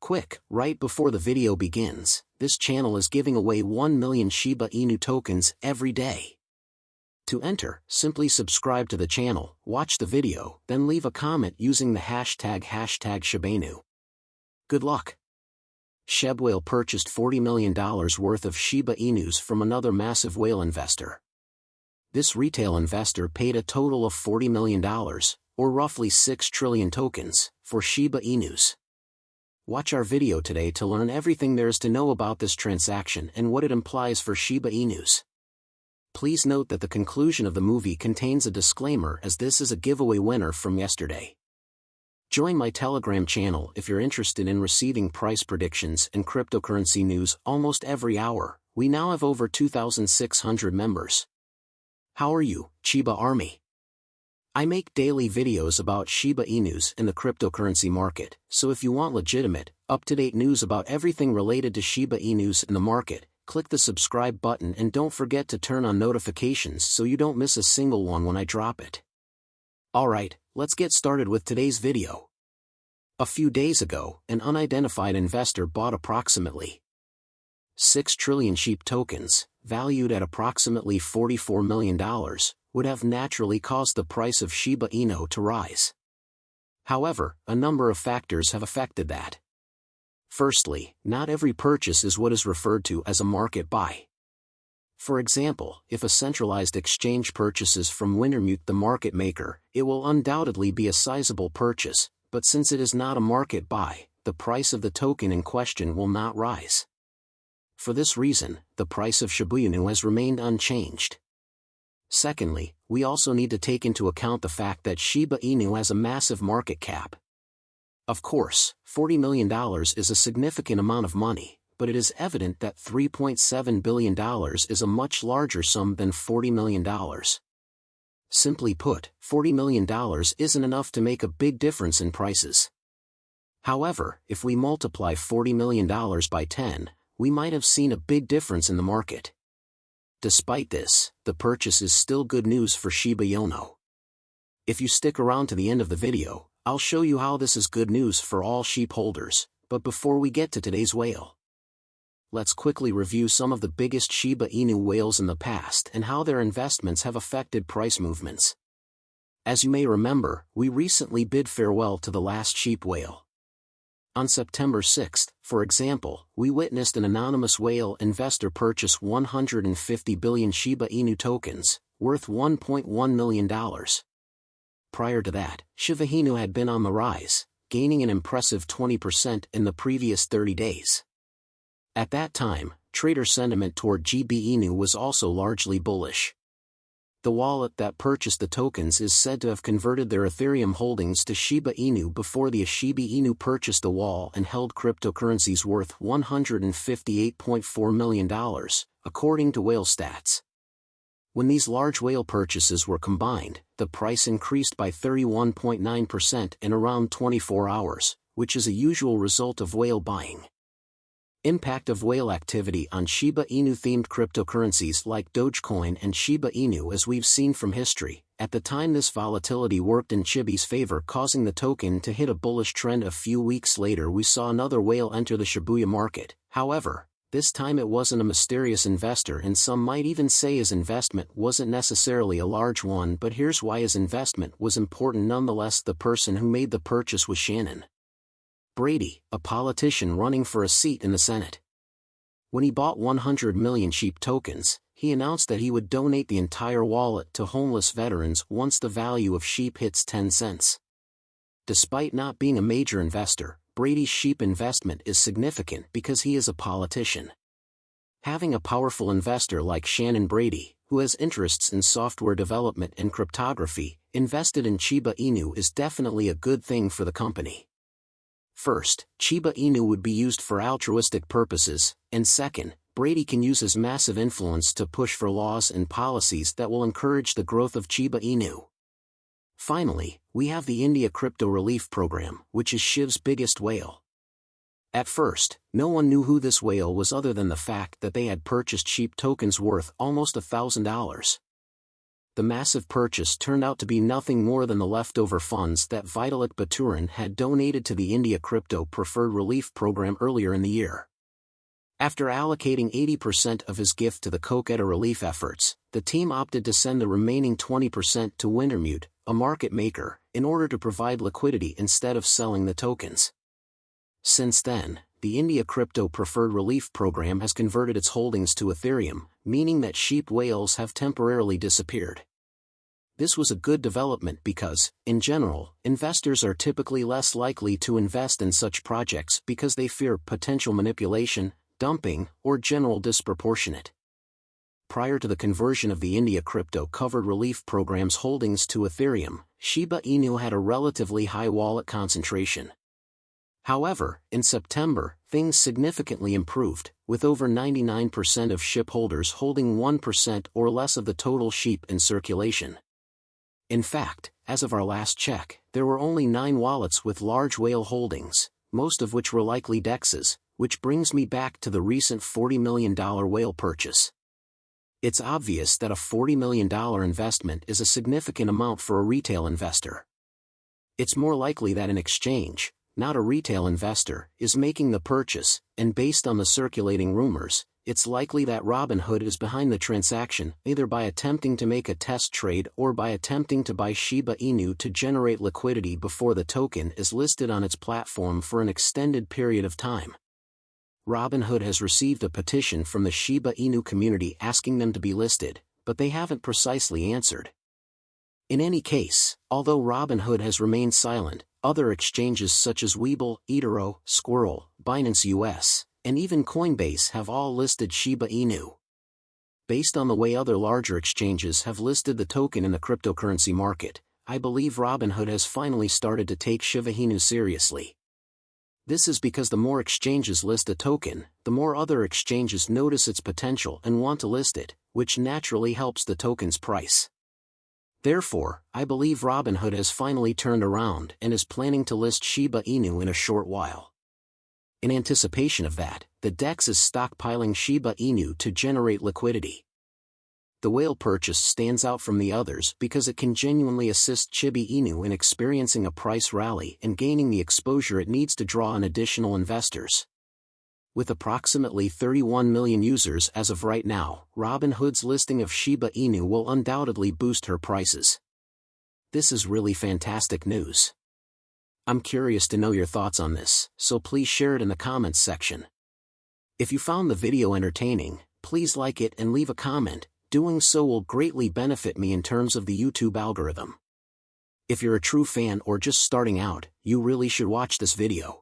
Quick, right before the video begins, this channel is giving away 1 million Shiba Inu tokens every day. To enter, simply subscribe to the channel, watch the video, then leave a comment using the hashtag #shibainu. Good luck! Shib whale purchased $40 million worth of Shiba Inus from another massive whale investor. This retail investor paid a total of $40 million, or roughly 6 trillion tokens, for Shiba Inus. Watch our video today to learn everything there is to know about this transaction and what it implies for Shiba Inus. Please note that the conclusion of the movie contains a disclaimer, as this is a giveaway winner from yesterday. Join my Telegram channel if you're interested in receiving price predictions and cryptocurrency news almost every hour. We now have over 2,600 members. How are you, Shiba Army? I make daily videos about Shiba Inus and the cryptocurrency market, so if you want legitimate, up-to-date news about everything related to Shiba Inus and the market, click the subscribe button and don't forget to turn on notifications so you don't miss a single one when I drop it. Alright, let's get started with today's video. A few days ago, an unidentified investor bought approximately 6 trillion SHIB tokens, valued at approximately $44 million, would have naturally caused the price of Shiba Inu to rise. However, a number of factors have affected that. Firstly, not every purchase is what is referred to as a market buy. For example, if a centralized exchange purchases from Wintermute the market maker, it will undoubtedly be a sizable purchase, but since it is not a market buy, the price of the token in question will not rise. For this reason, the price of Shiba Inu has remained unchanged. Secondly, we also need to take into account the fact that Shiba Inu has a massive market cap. Of course, $40 million is a significant amount of money, but it is evident that $3.7 billion is a much larger sum than $40 million. Simply put, $40 million isn't enough to make a big difference in prices. However, if we multiply $40 million by 10, we might have seen a big difference in the market. Despite this, the purchase is still good news for Shiba Inu. If you stick around to the end of the video, I'll show you how this is good news for all SHIB holders, but before we get to today's whale, let's quickly review some of the biggest Shiba Inu whales in the past and how their investments have affected price movements. As you may remember, we recently bid farewell to the last SHIB whale. On September 6, for example, we witnessed an anonymous whale investor purchase 150 billion Shiba Inu tokens, worth $1.1 million. Prior to that, Shiba Inu had been on the rise, gaining an impressive 20% in the previous 30 days. At that time, trader sentiment toward Shiba Inu was also largely bullish. The wallet that purchased the tokens is said to have converted their Ethereum holdings to Shiba Inu before the Shiba Inu purchased the wall and held cryptocurrencies worth $158.4 million, according to whale stats. When these large whale purchases were combined, the price increased by 31.9% in around 24 hours, which is a usual result of whale buying. Impact of whale activity on Shiba Inu-themed cryptocurrencies like Dogecoin and Shiba Inu. As we've seen from history, at the time this volatility worked in Shiba's favor, causing the token to hit a bullish trend. A few weeks later we saw another whale enter the Shibuya market. However, this time it wasn't a mysterious investor, and some might even say his investment wasn't necessarily a large one, but here's why his investment was important nonetheless. The person who made the purchase was Shannon Brady, a politician running for a seat in the Senate. When he bought 100 million SHIB tokens, he announced that he would donate the entire wallet to homeless veterans once the value of SHIB hits 10 cents. Despite not being a major investor, Brady's SHIB investment is significant because he is a politician. Having a powerful investor like Shannon Brady, who has interests in software development and cryptography, invested in Shiba Inu is definitely a good thing for the company. First, Shiba Inu would be used for altruistic purposes, and second, Brady can use his massive influence to push for laws and policies that will encourage the growth of Shiba Inu. Finally, we have the India Crypto Relief Program, which is Shib's biggest whale. At first, no one knew who this whale was other than the fact that they had purchased SHIB tokens worth almost $1,000. The massive purchase turned out to be nothing more than the leftover funds that Vitalik Baturin had donated to the India Crypto Preferred Relief Program earlier in the year. After allocating 80% of his gift to the Kolkata relief efforts, the team opted to send the remaining 20% to Wintermute, a market maker, in order to provide liquidity instead of selling the tokens. Since then, the India Crypto Preferred Relief Program has converted its holdings to Ethereum, meaning that sheep whales have temporarily disappeared. This was a good development because, in general, investors are typically less likely to invest in such projects because they fear potential manipulation, dumping, or general disproportionate. Prior to the conversion of the India Crypto Covered Relief Program's holdings to Ethereum, Shiba Inu had a relatively high wallet concentration. However, in September, things significantly improved, with over 99% of SHIB holders holding 1% or less of the total sheep in circulation. In fact, as of our last check, there were only 9 wallets with large whale holdings, most of which were likely DEXs, which brings me back to the recent $40 million whale purchase. It's obvious that a $40 million investment is a significant amount for a retail investor. It's more likely that an exchange, not a retail investor, is making the purchase, and based on the circulating rumors, it's likely that Robinhood is behind the transaction, either by attempting to make a test trade or by attempting to buy Shiba Inu to generate liquidity before the token is listed on its platform for an extended period of time. Robinhood has received a petition from the Shiba Inu community asking them to be listed, but they haven't precisely answered. In any case, although Robinhood has remained silent, other exchanges such as Webull, eToro, Squirrel, Binance US, and even Coinbase have all listed Shiba Inu. Based on the way other larger exchanges have listed the token in the cryptocurrency market, I believe Robinhood has finally started to take Shiba Inu seriously. This is because the more exchanges list a token, the more other exchanges notice its potential and want to list it, which naturally helps the token's price. Therefore, I believe Robinhood has finally turned around and is planning to list Shiba Inu in a short while. In anticipation of that, the DEX is stockpiling Shiba Inu to generate liquidity. The whale purchase stands out from the others because it can genuinely assist Shiba Inu in experiencing a price rally and gaining the exposure it needs to draw in additional investors. With approximately 31 million users as of right now, Robinhood's listing of Shiba Inu will undoubtedly boost her prices. This is really fantastic news. I'm curious to know your thoughts on this, so please share it in the comments section. If you found the video entertaining, please like it and leave a comment. Doing so will greatly benefit me in terms of the YouTube algorithm. If you're a true fan or just starting out, you really should watch this video.